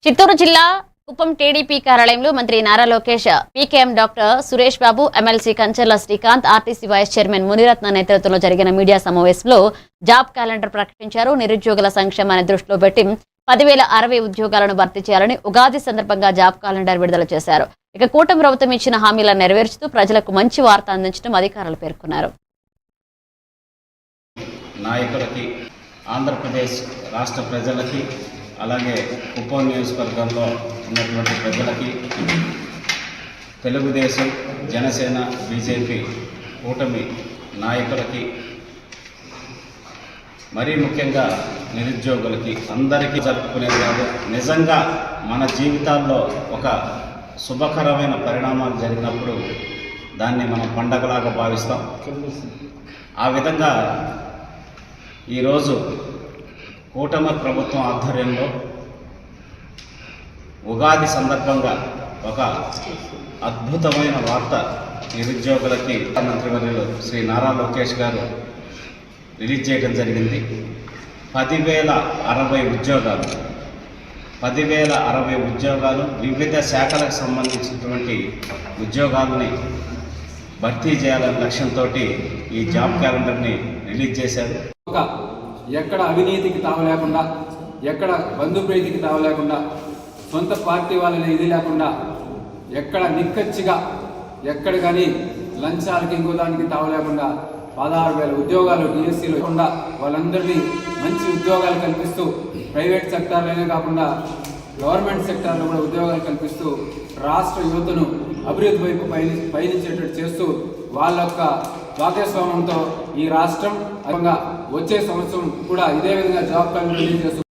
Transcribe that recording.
చిత్తూరు జిల్లా కుప్పం టీడీపీ కార్యాలయంలో మంత్రి Nara Lokesh, PKM doctor Suresh Babu, MLC Kancharla Srikanth, RTC vice chairman Muniratna నేతృత్వంలో జరిగిన మీడియా సమావేశంలో జాబ్ క్యాలెండర్ ప్రకటించారు. నిరుద్యోగుల సంక్షేమాన్ని దృష్టిలో పెట్టి 10,060 ఉద్యోగాలను భర్తీ చేయాలని ఉగాది సందర్భంగా జాబ్ క్యాలెండర్ విడుదల చేశారు. ఇక కూటమి ప్రభుత్వం ఇచ్చిన హామీలను నెరవేర్చుతూ ప్రజలకు మంచి వార్త అందించడం అధికారులు పేర్కొన్నారు. నాయకులకి, ఆంధ్రప్రదేశ్ రాష్ట్ర ప్రజలకి, అలాగే కుప్పం నియోజకవర్గంలో ఉన్నటువంటి ప్రజలకి, తెలుగుదేశం, జనసేన, బీజేపీ కూటమి నాయకులకి, మరీ ముఖ్యంగా నిరుద్యోగులకి అందరికీ జరుపుకునేది కాదు, నిజంగా మన జీవితాల్లో ఒక శుభకరమైన పరిణామాలు జరిగినప్పుడు దాన్ని మనం పండగలాగా భావిస్తాం. ఆ విధంగా ఈరోజు కూటమి ప్రభుత్వం ఆధ్వర్యంలో ఉగాది సందర్భంగా ఒక అద్భుతమైన వార్త నిరుద్యోగులకి మంత్రివర్యులు శ్రీ నారా లోకేష్ గారు రిలీజ్ చేయడం జరిగింది. 10,060 ఉద్యోగాలు, 10,060 ఉద్యోగాలు, వివిధ శాఖలకు సంబంధించినటువంటి ఉద్యోగాలని భర్తీ చేయాలనే లక్ష్యంతో ఈ జాబ్ క్యాలెండర్ని రిలీజ్ చేశారు. ఎక్కడ అవినీతికి తావు లేకుండా, ఎక్కడ బంధుప్రీతికి తావు లేకుండా, సొంత పార్టీ వాళ్ళని ఇది లేకుండా, ఎక్కడ నిక్కచ్చిగా ఎక్కడ కానీ లంచాలకి ఇంకో దానికి తావు లేకుండా 16,000 ఉద్యోగాలు డిఎస్సీలో కాకుండా వాళ్ళందరినీ మంచి ఉద్యోగాలు కల్పిస్తూ, ప్రైవేట్ సెక్టార్లోనే కాకుండా గవర్నమెంట్ సెక్టార్లో కూడా ఉద్యోగాలు కల్పిస్తూ రాష్ట్ర యువతను అభివృద్ధి వైపు పయనించేటట్టు చేస్తూ వాళ్ళ యొక్క భాగస్వామ్యంతో ఈ రాష్ట్రం వచ్చే సంవత్సరం కూడా ఇదే విధంగా జాబ్ క్యాలెండర్ రిలీజ్ చేస్తూ